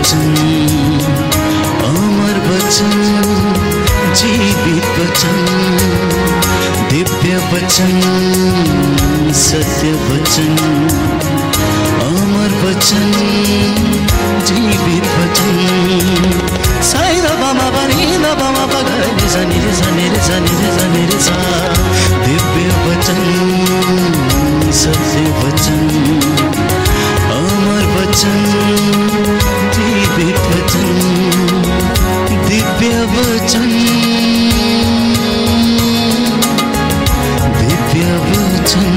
वचन, अमर वचन, जीवित वचन, दिव्य वचन, सत्य वचन, अमर वचन, जीवित वचन। साई दा बामा बनी दा बामा बगरे सनी रे सनी रे सनी रे सनी रे सा। दिव्य वचन, सत्य वचन, अमर वचन, जीवित वचन, दिव्य वचन, दिव्य वचन।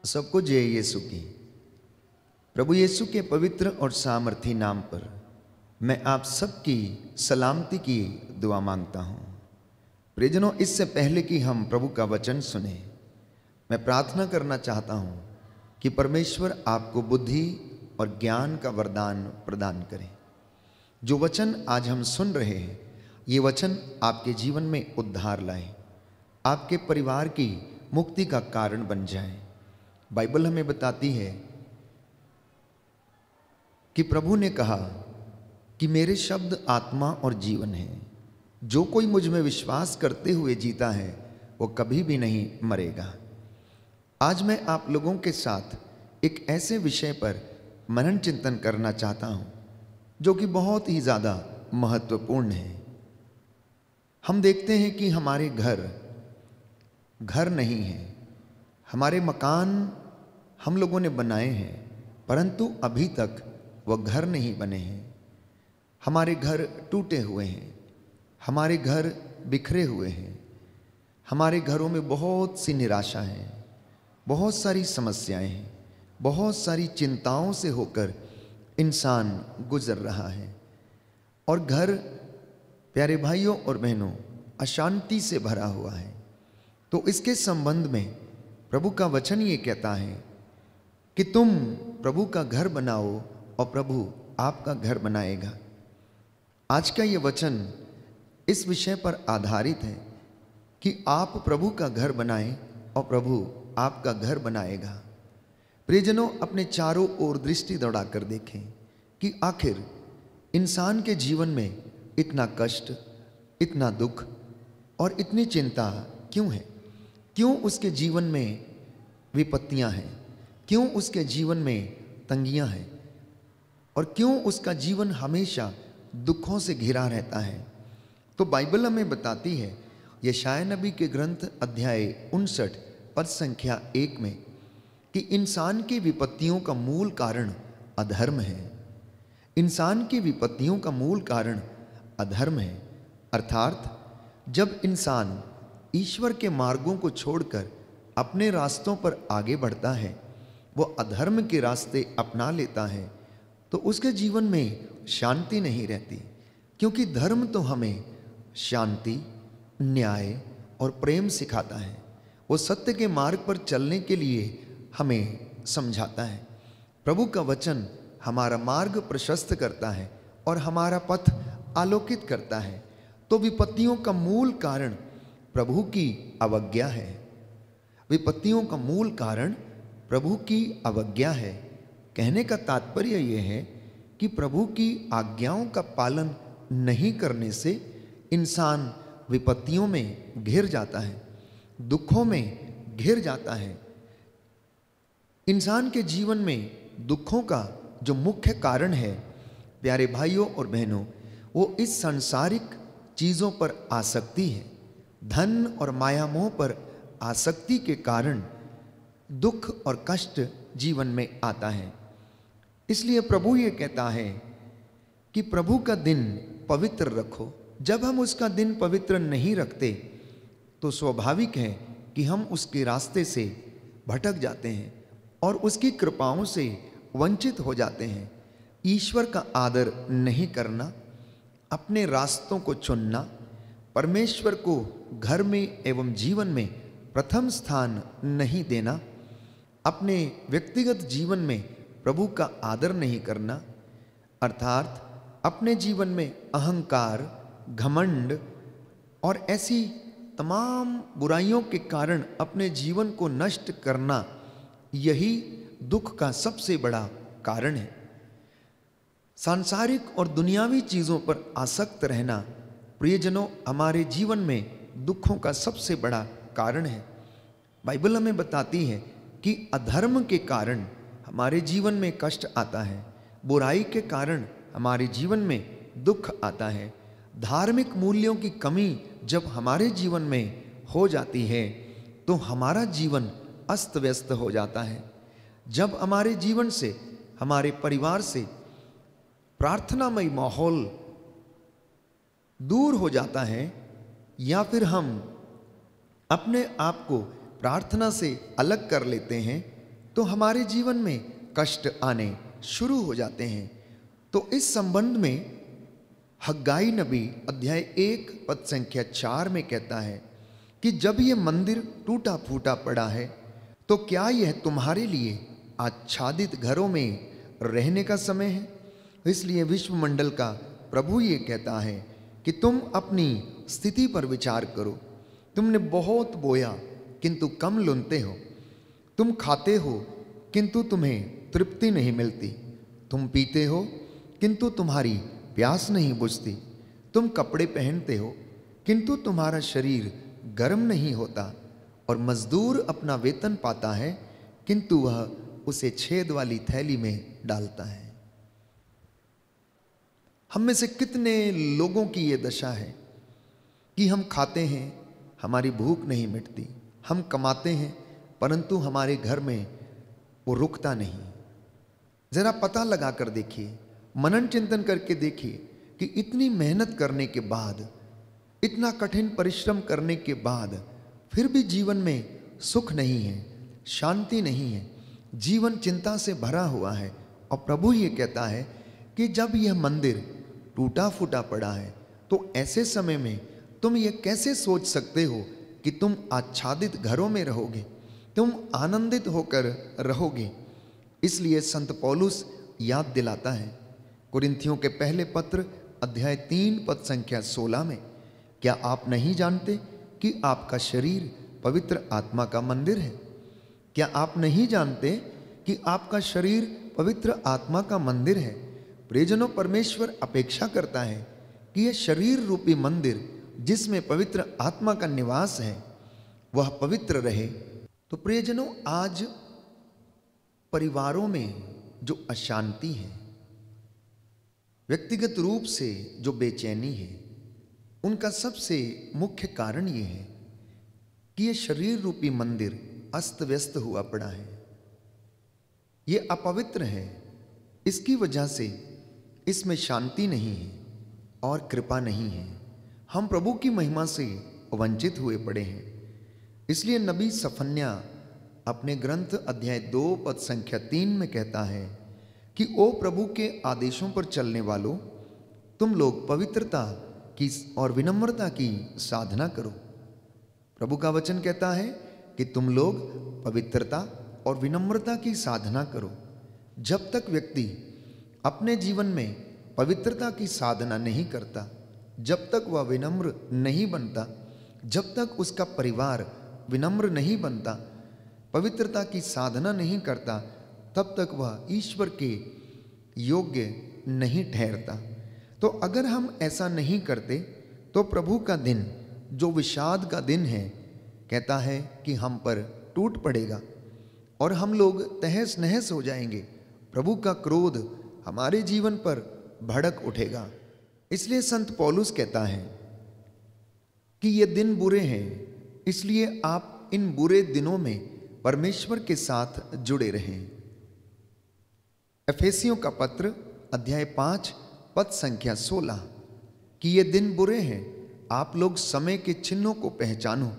सबको जय यीशु की। प्रभु यीशु के पवित्र और सामर्थी नाम पर मैं आप सबकी सलामती की दुआ मांगता हूँ। प्रियजनों, इससे पहले कि हम प्रभु का वचन सुने, मैं प्रार्थना करना चाहता हूँ कि परमेश्वर आपको बुद्धि और ज्ञान का वरदान प्रदान करें। जो वचन आज हम सुन रहे हैं, ये वचन आपके जीवन में उद्धार लाए, आपके परिवार की मुक्ति का कारण बन जाए। बाइबल हमें बताती है कि प्रभु ने कहा कि मेरे शब्द आत्मा और जीवन है, जो कोई मुझ में विश्वास करते हुए जीता है वो कभी भी नहीं मरेगा। आज मैं आप लोगों के साथ एक ऐसे विषय पर मनन चिंतन करना चाहता हूं जो कि बहुत ही ज़्यादा महत्वपूर्ण है। हम देखते हैं कि हमारे घर नहीं है, हमारे मकान हम लोगों ने बनाए हैं, परंतु अभी तक वह घर नहीं बने हैं। हमारे घर टूटे हुए हैं, हमारे घर बिखरे हुए हैं, हमारे घरों में बहुत सी निराशा है, बहुत सारी समस्याएं हैं, बहुत सारी चिंताओं से होकर इंसान गुजर रहा है। और घर, प्यारे भाइयों और बहनों, अशांति से भरा हुआ है। तो इसके संबंध में प्रभु का वचन ये कहता है कि तुम प्रभु का घर बनाओ और प्रभु आपका घर बनाएगा। आज का ये वचन इस विषय पर आधारित है कि आप प्रभु का घर बनाएं और प्रभु आपका घर बनाएगा। प्रियजनों, अपने चारों ओर दृष्टि दौड़ाकर देखें कि आखिर इंसान के जीवन में इतना कष्ट, इतना दुख और इतनी चिंता क्यों है? क्यों उसके जीवन में विपत्तियां हैं? क्यों उसके जीवन में तंगियां हैं? और क्यों उसका जीवन हमेशा दुखों से घिरा रहता है? तो बाइबल हमें बताती है, यशायाह नबी के ग्रंथ अध्याय 59 पद संख्या 1 में, कि इंसान की विपत्तियों का मूल कारण अधर्म है। इंसान की विपत्तियों का मूल कारण अधर्म है। अर्थात जब इंसान ईश्वर के मार्गों को छोड़कर अपने रास्तों पर आगे बढ़ता है, वो अधर्म के रास्ते अपना लेता है, तो उसके जीवन में शांति नहीं रहती। क्योंकि धर्म तो हमें शांति, न्याय और प्रेम सिखाता है। वो सत्य के मार्ग पर चलने के लिए हमें समझाता है। प्रभु का वचन हमारा मार्ग प्रशस्त करता है और हमारा पथ आलोकित करता है। तो विपत्तियों का मूल कारण प्रभु की अवज्ञा है। विपत्तियों का मूल कारण प्रभु की अवज्ञा है। कहने का तात्पर्य यह है कि प्रभु की आज्ञाओं का पालन नहीं करने से इंसान विपत्तियों में घिर जाता है, दुखों में घिर जाता है। इंसान के जीवन में दुखों का जो मुख्य कारण है, प्यारे भाइयों और बहनों, वो इस सांसारिक चीज़ों पर आसक्ति है। धन और माया मोह पर आसक्ति के कारण दुख और कष्ट जीवन में आता है। इसलिए प्रभु ये कहता है कि प्रभु का दिन पवित्र रखो। जब हम उसका दिन पवित्र नहीं रखते तो स्वाभाविक है कि हम उसके रास्ते से भटक जाते हैं और उसकी कृपाओं से वंचित हो जाते हैं। ईश्वर का आदर नहीं करना, अपने रास्तों को चुनना, परमेश्वर को घर में एवं जीवन में प्रथम स्थान नहीं देना, अपने व्यक्तिगत जीवन में प्रभु का आदर नहीं करना, अर्थात अपने जीवन में अहंकार, घमंड और ऐसी तमाम बुराइयों के कारण अपने जीवन को नष्ट करना, यही दुख का सबसे बड़ा कारण है। सांसारिक और दुनियावी चीजों पर आसक्त रहना, प्रियजनों, हमारे जीवन में दुखों का सबसे बड़ा कारण है। बाइबल हमें बताती है कि अधर्म के कारण हमारे जीवन में कष्ट आता है, बुराई के कारण हमारे जीवन में दुख आता है। धार्मिक मूल्यों की कमी जब हमारे जीवन में हो जाती है तो हमारा जीवन अस्त व्यस्त हो जाता है। जब हमारे जीवन से, हमारे परिवार से प्रार्थनामय माहौल दूर हो जाता है, या फिर हम अपने आप को प्रार्थना से अलग कर लेते हैं, तो हमारे जीवन में कष्ट आने शुरू हो जाते हैं। तो इस संबंध में हग्गाई नबी अध्याय 1 पद संख्या 4 में कहता है कि जब यह मंदिर टूटा फूटा पड़ा है तो क्या यह तुम्हारे लिए आच्छादित घरों में रहने का समय है? इसलिए विश्वमंडल का प्रभु ये कहता है कि तुम अपनी स्थिति पर विचार करो। तुमने बहुत बोया किंतु कम लुनते हो, तुम खाते हो किंतु तुम्हें तृप्ति नहीं मिलती, तुम पीते हो किंतु तुम्हारी प्यास नहीं बुझती, तुम कपड़े पहनते हो किंतु तुम्हारा शरीर गर्म नहीं होता, और मजदूर अपना वेतन पाता है किंतु वह उसे छेद वाली थैली में डालता है। हम में से कितने लोगों की ये दशा है कि हम खाते हैं, हमारी भूख नहीं मिटती, हम कमाते हैं परंतु हमारे घर में वो रुकता नहीं। जरा पता लगा कर देखिए, मनन चिंतन करके देखिए कि इतनी मेहनत करने के बाद, इतना कठिन परिश्रम करने के बाद फिर भी जीवन में सुख नहीं है, शांति नहीं है, जीवन चिंता से भरा हुआ है। और प्रभु ये कहता है कि जब यह मंदिर टूटा फूटा पड़ा है तो ऐसे समय में तुम ये कैसे सोच सकते हो कि तुम आच्छादित घरों में रहोगे, तुम आनंदित होकर रहोगे। इसलिए संत पौलुस याद दिलाता है कुरिन्थियों के पहले पत्र अध्याय 3 पद संख्या 16 में, क्या आप नहीं जानते कि आपका शरीर पवित्र आत्मा का मंदिर है? क्या आप नहीं जानते कि आपका शरीर पवित्र आत्मा का मंदिर है? प्रियजनों, परमेश्वर अपेक्षा करता है कि यह शरीर रूपी मंदिर जिसमें पवित्र आत्मा का निवास है वह पवित्र रहे। तो प्रियजनों, आज परिवारों में जो अशांति है, व्यक्तिगत रूप से जो बेचैनी है, उनका सबसे मुख्य कारण ये है कि ये शरीर रूपी मंदिर अस्त व्यस्त हुआ पड़ा है, ये अपवित्र है। इसकी वजह से इसमें शांति नहीं है और कृपा नहीं है। हम प्रभु की महिमा से वंचित हुए पड़े हैं। इसलिए नबी सफन्या अपने ग्रंथ अध्याय 2 पद संख्या 3 में कहता है कि ओ प्रभु के आदेशों पर चलने वालों, तुम लोग पवित्रता की और विनम्रता की साधना करो। प्रभु का वचन कहता है कि तुम लोग पवित्रता और विनम्रता की साधना करो। जब तक व्यक्ति अपने जीवन में पवित्रता की साधना नहीं करता, जब तक वह विनम्र नहीं बनता, जब तक उसका परिवार विनम्र नहीं बनता, पवित्रता की साधना नहीं करता, तब तक वह ईश्वर के योग्य नहीं ठहरता। तो अगर हम ऐसा नहीं करते तो प्रभु का दिन, जो विषाद का दिन है, कहता है कि हम पर टूट पड़ेगा और हम लोग तहस नहस हो जाएंगे। प्रभु का क्रोध हमारे जीवन पर भड़क उठेगा। इसलिए संत पौलुस कहता है कि ये दिन बुरे हैं, इसलिए आप इन बुरे दिनों में परमेश्वर के साथ जुड़े रहें। एफेसियों का पत्र अध्याय 5 पद संख्या 16 कि ये दिन बुरे हैं, आप लोग समय के चिन्हों को पहचानो,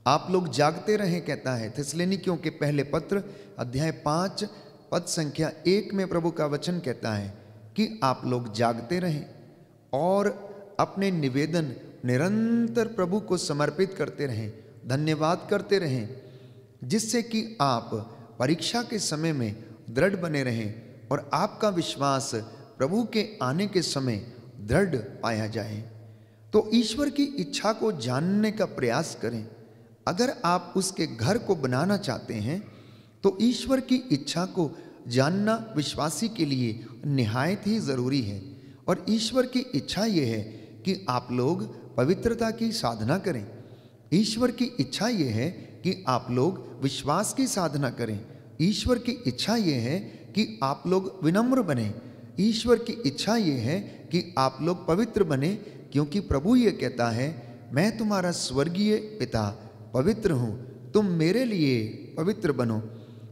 आप लोग जागते रहें, कहता है। थिस्सलुनीकियों के पहले पत्र अध्याय 5 पद संख्या 1 में प्रभु का वचन कहता है कि आप लोग जागते रहें और अपने निवेदन निरंतर प्रभु को समर्पित करते रहें, धन्यवाद करते रहें, जिससे कि आप परीक्षा के समय में दृढ़ बने रहें और आपका विश्वास प्रभु के आने के समय दृढ़ पाया जाए। तो ईश्वर की इच्छा को जानने का प्रयास करें। अगर आप उसके घर को बनाना चाहते हैं तो ईश्वर की इच्छा को जानना विश्वासी के लिए निहायत ही ज़रूरी है। और ईश्वर की इच्छा ये है कि आप लोग पवित्रता की साधना करें। ईश्वर की इच्छा ये है कि आप लोग विश्वास की साधना करें। ईश्वर की इच्छा ये है कि आप लोग विनम्र बने। ईश्वर की इच्छा ये है कि आप लोग पवित्र बने, क्योंकि प्रभु ये कहता है, मैं तुम्हारा स्वर्गीय पिता पवित्र हूँ, तुम मेरे लिए पवित्र बनो।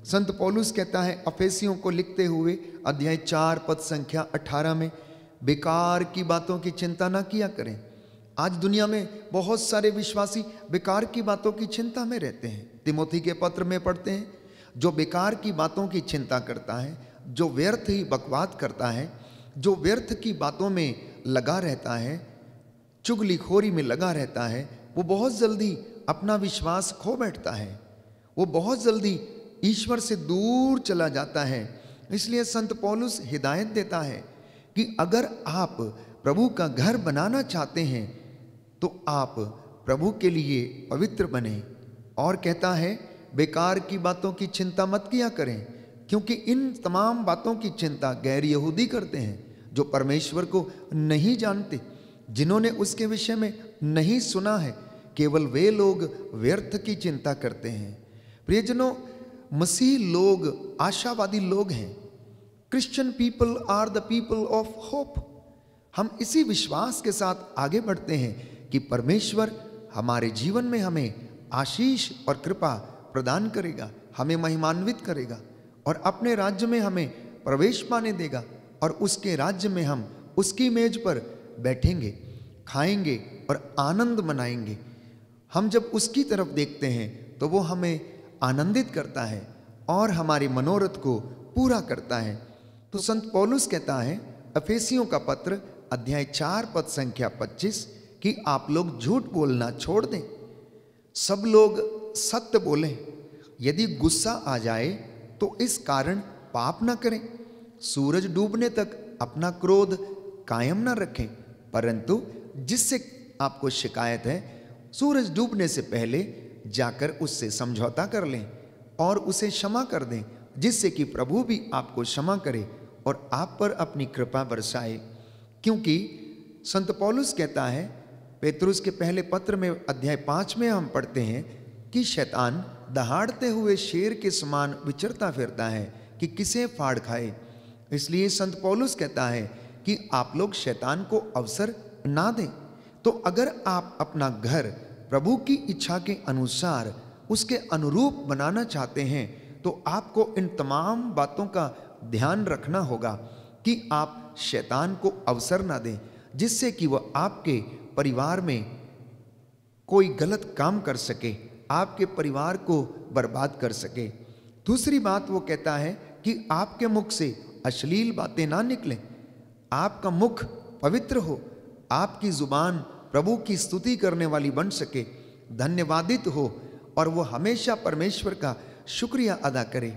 संत पौलुस कहता है अफेसियों को लिखते हुए अध्याय 4 पद संख्या 18 में, बेकार की बातों की चिंता ना किया करें। आज दुनिया में बहुत सारे विश्वासी बेकार की बातों की चिंता में रहते हैं। तिमोथी के पत्र में पढ़ते हैं, जो बेकार की बातों की चिंता करता है, जो व्यर्थ ही बकवाद करता है, जो व्यर्थ की बातों में लगा रहता है, चुगलीखोरी में लगा रहता है, वो बहुत जल्दी अपना विश्वास खो बैठता है। वो बहुत जल्दी ईश्वर से दूर चला जाता है। इसलिए संत पौलुस हिदायत देता है कि अगर आप प्रभु का घर बनाना चाहते हैं तो आप प्रभु के लिए पवित्र बने। और कहता है बेकार की बातों की चिंता मत किया करें, क्योंकि इन तमाम बातों की चिंता गैर यहूदी करते हैं, जो परमेश्वर को नहीं जानते, जिन्होंने उसके विषय में नहीं सुना है। केवल वे लोग व्यर्थ की चिंता करते हैं। प्रियजनों, मसीह लोग आशावादी लोग हैं। Christian people are the people of hope. हम इसी विश्वास के साथ आगे बढ़ते हैं कि परमेश्वर हमारे जीवन में हमें आशीष और कृपा प्रदान करेगा, हमें महिमान्वित करेगा और अपने राज्य में हमें प्रवेश पाने देगा। और उसके राज्य में हम उसकी मेज पर बैठेंगे, खाएंगे और आनंद मनाएंगे। हम जब उसकी तरफ देखते हैं तो वो हमें आनंदित करता है और हमारे मनोरथ को पूरा करता है। तो संत पौलुस कहता है अफेसियों का पत्र अध्याय 4 पद संख्या 25 कि आप लोग झूठ बोलना छोड़ दें, सब लोग सत्य बोलें। यदि गुस्सा आ जाए तो इस कारण पाप न करें। सूरज डूबने तक अपना क्रोध कायम न रखें, परंतु जिससे आपको शिकायत है सूरज डूबने से पहले जाकर उससे समझौता कर लें और उसे क्षमा कर दें, जिससे कि प्रभु भी आपको क्षमा करे और आप पर अपनी कृपा बरसाए। क्योंकि संत पौलुस कहता है पेतरुस के पहले पत्र में अध्याय 5 में हम पढ़ते हैं कि शैतान दहाड़ते हुए शेर के समान विचरता फिरता है कि किसे फाड़ खाए। इसलिए संत पौलुस कहता है कि आप लोग शैतान को अवसर ना दें। तो अगर आप अपना घर प्रभु की इच्छा के अनुसार उसके अनुरूप बनाना चाहते हैं तो आपको इन तमाम बातों का ध्यान रखना होगा कि आप शैतान को अवसर ना दें, जिससे कि वह आपके परिवार में कोई गलत काम कर सके, आपके परिवार को बर्बाद कर सके। दूसरी बात वो कहता है कि आपके मुख से अश्लील बातें ना निकलें, आपका मुख पवित्र हो, आपकी जुबान प्रभु की स्तुति करने वाली बन सके, धन्यवादित हो और वो हमेशा परमेश्वर का शुक्रिया अदा करे।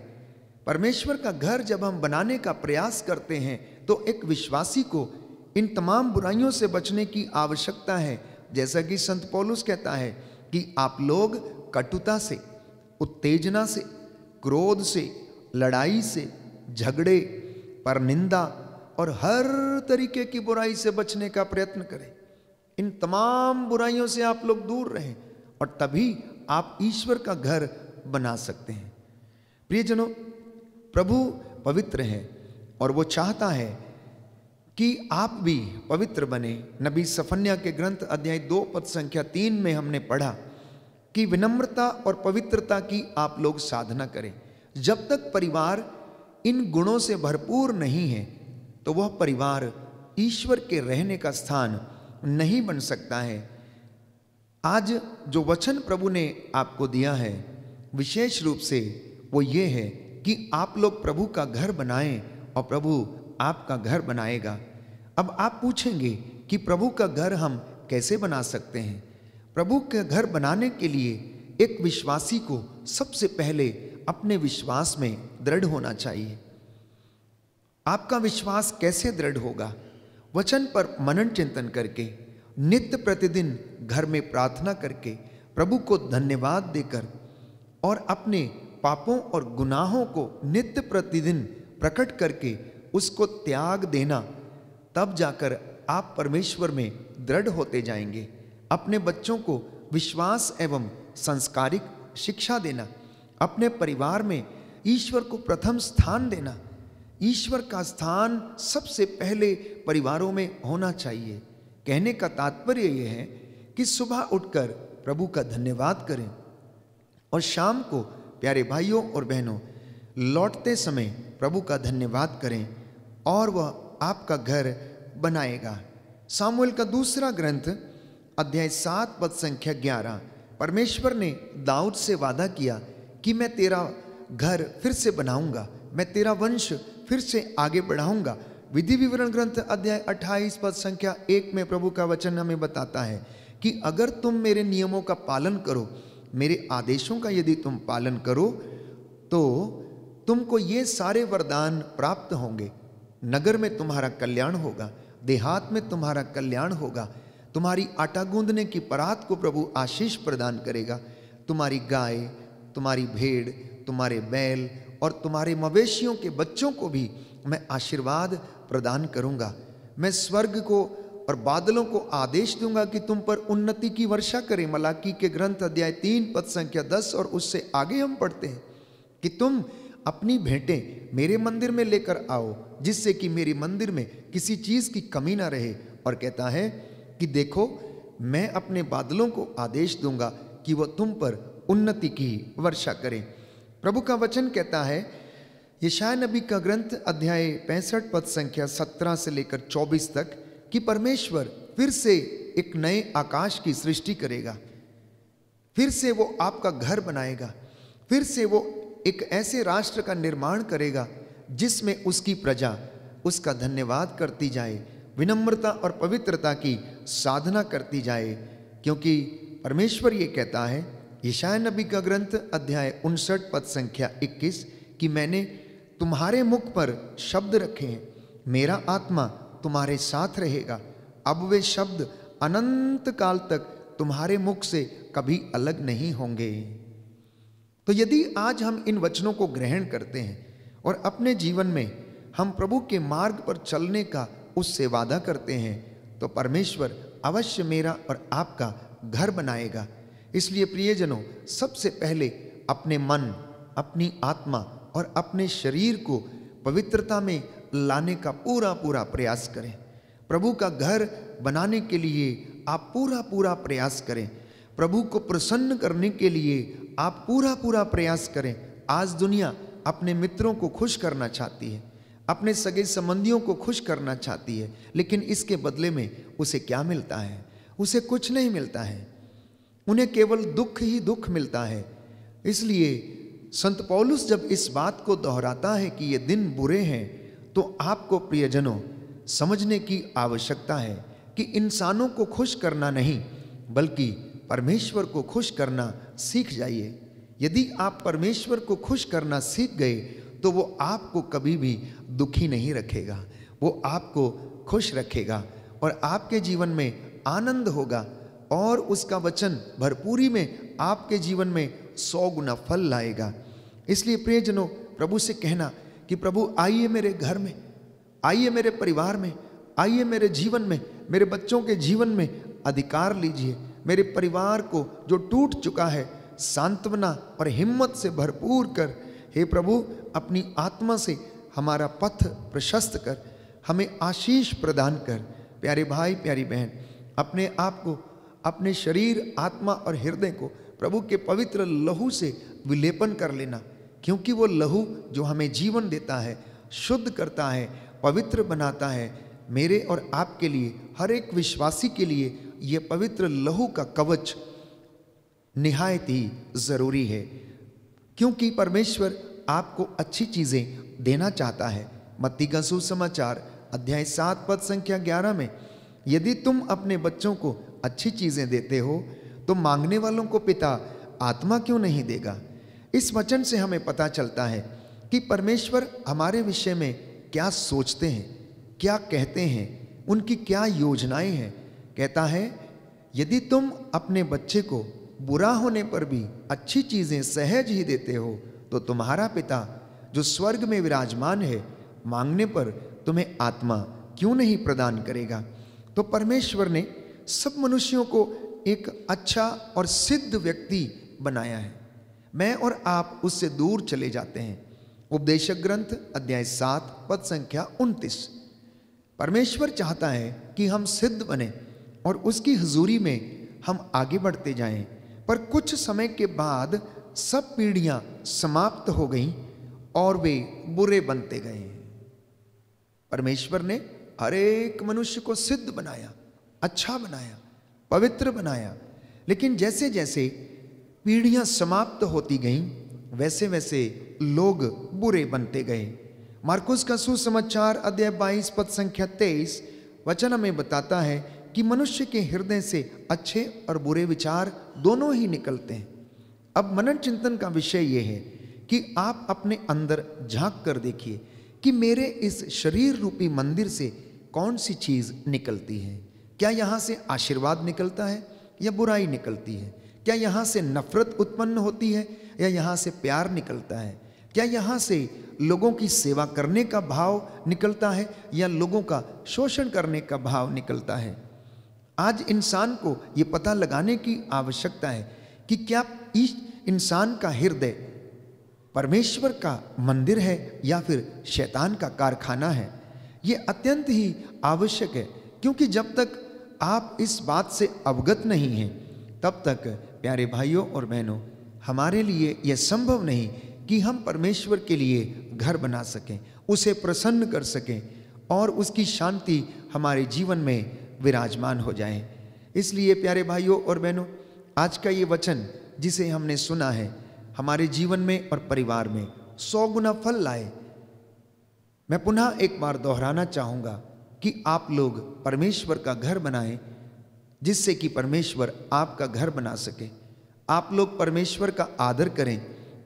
परमेश्वर का घर जब हम बनाने का प्रयास करते हैं तो एक विश्वासी को इन तमाम बुराइयों से बचने की आवश्यकता है। जैसा कि संत पौलुस कहता है कि आप लोग कटुता से, उत्तेजना से, क्रोध से, लड़ाई से, झगड़े, परनिंदा और हर तरीके की बुराई से बचने का प्रयत्न करें। इन तमाम बुराइयों से आप लोग दूर रहें और तभी आप ईश्वर का घर बना सकते हैं। प्रियजनों, प्रभु पवित्र है और वो चाहता है कि आप भी पवित्र बने। नबी सफन्या के ग्रंथ अध्याय 2 पद संख्या 3 में हमने पढ़ा कि विनम्रता और पवित्रता की आप लोग साधना करें। जब तक परिवार इन गुणों से भरपूर नहीं है तो वह परिवार ईश्वर के रहने का स्थान नहीं बन सकता है। आज जो वचन प्रभु ने आपको दिया है विशेष रूप से वो ये है कि आप लोग प्रभु का घर बनाएं और प्रभु आपका घर बनाएगा। अब आप पूछेंगे कि प्रभु का घर हम कैसे बना सकते हैं? प्रभु का घर बनाने के लिए एक विश्वासी को सबसे पहले अपने विश्वास में दृढ़ होना चाहिए। आपका विश्वास कैसे दृढ़ होगा? वचन पर मनन चिंतन करके, नित्य प्रतिदिन घर में प्रार्थना करके प्रभु को धन्यवाद देकर और अपने पापों और गुनाहों को नित्य प्रतिदिन प्रकट करके उसको त्याग देना, तब जाकर आप परमेश्वर में दृढ़ होते जाएंगे। अपने बच्चों को विश्वास एवं संस्कारिक शिक्षा देना, अपने परिवार में ईश्वर को प्रथम स्थान देना। ईश्वर का स्थान सबसे पहले परिवारों में होना चाहिए। कहने का तात्पर्य यह है कि सुबह उठकर प्रभु का धन्यवाद करें और शाम को प्यारे भाइयों और बहनों लौटते समय प्रभु का धन्यवाद करें और वह आपका घर बनाएगा। सामुएल का दूसरा ग्रंथ अध्याय 7 पद संख्या 11, परमेश्वर ने दाऊद से वादा किया कि मैं तेरा घर फिर से बनाऊंगा, मैं तेरा वंश फिर से आगे बढ़ाऊंगा। विधि विवरण ग्रंथ अध्याय 28 पद संख्या 1 में प्रभु का वचन हमें बताता है कि अगर तुम मेरे नियमों का पालन करो, मेरे आदेशों का यदि तुम पालन करो, तो तुमको ये सारे वरदान प्राप्त होंगे। नगर में तुम्हारा कल्याण होगा, देहात में तुम्हारा कल्याण होगा, तुम्हारी आटा गूंदने की परात को प्रभु आशीष प्रदान करेगा, तुम्हारी गाय, तुम्हारी भेड़, तुम्हारे बैल और तुम्हारे मवेशियों के बच्चों को भी मैं आशीर्वाद प्रदान करूंगा। मैं स्वर्ग को और बादलों को आदेश दूंगा कि तुम पर उन्नति की वर्षा करें। मलाकी के ग्रंथ अध्याय 3 पद संख्या 10 और उससे आगे हम पढ़ते हैं कि तुम अपनी भेंटें मेरे मंदिर में लेकर आओ, जिससे कि मेरे मंदिर में किसी चीज की कमी ना रहे। और कहता है कि देखो, मैं अपने बादलों को आदेश दूंगा कि वह तुम पर उन्नति की वर्षा करें। प्रभु का वचन कहता है यशायाह नबी का ग्रंथ अध्याय 65 पद संख्या 17 से लेकर 24 तक कि परमेश्वर फिर से एक नए आकाश की सृष्टि करेगा, फिर से वो आपका घर बनाएगा, फिर से वो एक ऐसे राष्ट्र का निर्माण करेगा जिसमें उसकी प्रजा उसका धन्यवाद करती जाए, विनम्रता और पवित्रता की साधना करती जाए। क्योंकि परमेश्वर ये कहता है यशायाह नबी का ग्रंथ अध्याय 59 पद संख्या 21 कि मैंने तुम्हारे मुख पर शब्द रखे हैं, मेरा आत्मा तुम्हारे साथ रहेगा। अब वे शब्द अनंत काल तक तुम्हारे मुख से कभी अलग नहीं होंगे। तो यदि आज हम इन वचनों को ग्रहण करते हैं और अपने जीवन में हम प्रभु के मार्ग पर चलने का उससे वादा करते हैं, तो परमेश्वर अवश्य मेरा और आपका घर बनाएगा। इसलिए प्रियजनों, सबसे पहले अपने मन, अपनी आत्मा और अपने शरीर को पवित्रता में लाने का पूरा पूरा प्रयास करें। प्रभु का घर बनाने के लिए आप पूरा पूरा प्रयास करें। प्रभु को प्रसन्न करने के लिए आप पूरा पूरा प्रयास करें। आज दुनिया अपने मित्रों को खुश करना चाहती है, अपने सगे संबंधियों को खुश करना चाहती है, लेकिन इसके बदले में उसे क्या मिलता है? उसे कुछ नहीं मिलता है। उन्हें केवल दुख ही दुख मिलता है। इसलिए संत पौलुस जब इस बात को दोहराता है कि ये दिन बुरे हैं, तो आपको प्रियजनों समझने की आवश्यकता है कि इंसानों को खुश करना नहीं, बल्कि परमेश्वर को खुश करना सीख जाइए। यदि आप परमेश्वर को खुश करना सीख गए, तो वो आपको कभी भी दुखी नहीं रखेगा, वो आपको खुश रखेगा और आपके जीवन में आनंद होगा और उसका वचन भरपूरी में आपके जीवन में 100 गुना फल लाएगा। इसलिए प्रियजनों, प्रभु से कहना कि प्रभु आइए मेरे घर में, आइए मेरे परिवार में, आइए मेरे जीवन में, मेरे बच्चों के जीवन में अधिकार लीजिए। मेरे परिवार को जो टूट चुका है सांत्वना और हिम्मत से भरपूर कर। हे प्रभु, अपनी आत्मा से हमारा पथ प्रशस्त कर, हमें आशीष प्रदान कर। प्यारे भाई, प्यारी बहन, अपने आप को, अपने शरीर, आत्मा और हृदय को प्रभु के पवित्र लहू से विलेपन कर लेना, क्योंकि वो लहू जो हमें जीवन देता है, शुद्ध करता है, पवित्र बनाता है। मेरे और आपके लिए, हर एक विश्वासी के लिए ये पवित्र लहू का कवच निहायत ही जरूरी है, क्योंकि परमेश्वर आपको अच्छी चीजें देना चाहता है। मत्ती का सुसमाचार अध्याय 7 पद संख्या 11 में, यदि तुम अपने बच्चों को अच्छी चीजें देते हो, तो मांगने वालों को पिता आत्मा क्यों नहीं देगा। इस वचन से हमें पता चलता है कि परमेश्वर हमारे विषय में क्या सोचते हैं, क्या कहते हैं, उनकी क्या योजनाएं हैं। कहता है, यदि तुम अपने बच्चे को बुरा होने पर भी अच्छी चीजें सहज ही देते हो तो तुम्हारा पिता जो स्वर्ग में विराजमान है मांगने पर तुम्हें आत्मा क्यों नहीं प्रदान करेगा। तो परमेश्वर ने सब मनुष्यों को एक अच्छा और सिद्ध व्यक्ति बनाया है। मैं और आप उससे दूर चले जाते हैं। उपदेशक ग्रंथ अध्याय 7 पद संख्या 29। परमेश्वर चाहता है कि हम सिद्ध बने और उसकी हुजूरी में हम आगे बढ़ते जाएं, पर कुछ समय के बाद सब पीढ़ियां समाप्त हो गईं और वे बुरे बनते गए। परमेश्वर ने हर एक मनुष्य को सिद्ध बनाया, अच्छा बनाया, पवित्र बनाया, लेकिन जैसे जैसे पीढ़ियां समाप्त होती गईं वैसे वैसे लोग बुरे बनते गए। मार्कुस का सुसमाचार अध्याय 22 पद संख्या 23 वचन हमें बताता है कि मनुष्य के हृदय से अच्छे और बुरे विचार दोनों ही निकलते हैं। अब मनन चिंतन का विषय यह है कि आप अपने अंदर झांक कर देखिए कि मेरे इस शरीर रूपी मंदिर से कौन सी चीज निकलती है। क्या यहाँ से आशीर्वाद निकलता है या बुराई निकलती है? क्या यहाँ से नफरत उत्पन्न होती है या यहाँ से प्यार निकलता है? क्या यहाँ से लोगों की सेवा करने का भाव निकलता है या लोगों का शोषण करने का भाव निकलता है? आज इंसान को ये पता लगाने की आवश्यकता है कि क्या इस इंसान का हृदय परमेश्वर का मंदिर है या फिर शैतान का कारखाना है। ये अत्यंत ही आवश्यक है, क्योंकि जब तक आप इस बात से अवगत नहीं हैं तब तक प्यारे भाइयों और बहनों हमारे लिए यह संभव नहीं कि हम परमेश्वर के लिए घर बना सकें, उसे प्रसन्न कर सकें और उसकी शांति हमारे जीवन में विराजमान हो जाए। इसलिए प्यारे भाइयों और बहनों, आज का ये वचन जिसे हमने सुना है हमारे जीवन में और परिवार में 100 गुना फल लाए। मैं पुनः एक बार दोहराना चाहूँगा कि आप लोग परमेश्वर का घर बनाएं, जिससे कि परमेश्वर आपका घर बना सके। आप लोग परमेश्वर का आदर करें,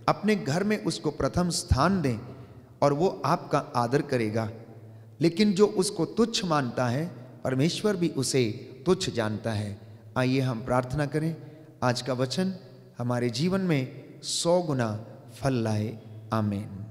अपने घर में उसको प्रथम स्थान दें और वो आपका आदर करेगा। लेकिन जो उसको तुच्छ मानता है परमेश्वर भी उसे तुच्छ जानता है। आइए हम प्रार्थना करें, आज का वचन हमारे जीवन में 100 गुना फल लाए। आमीन।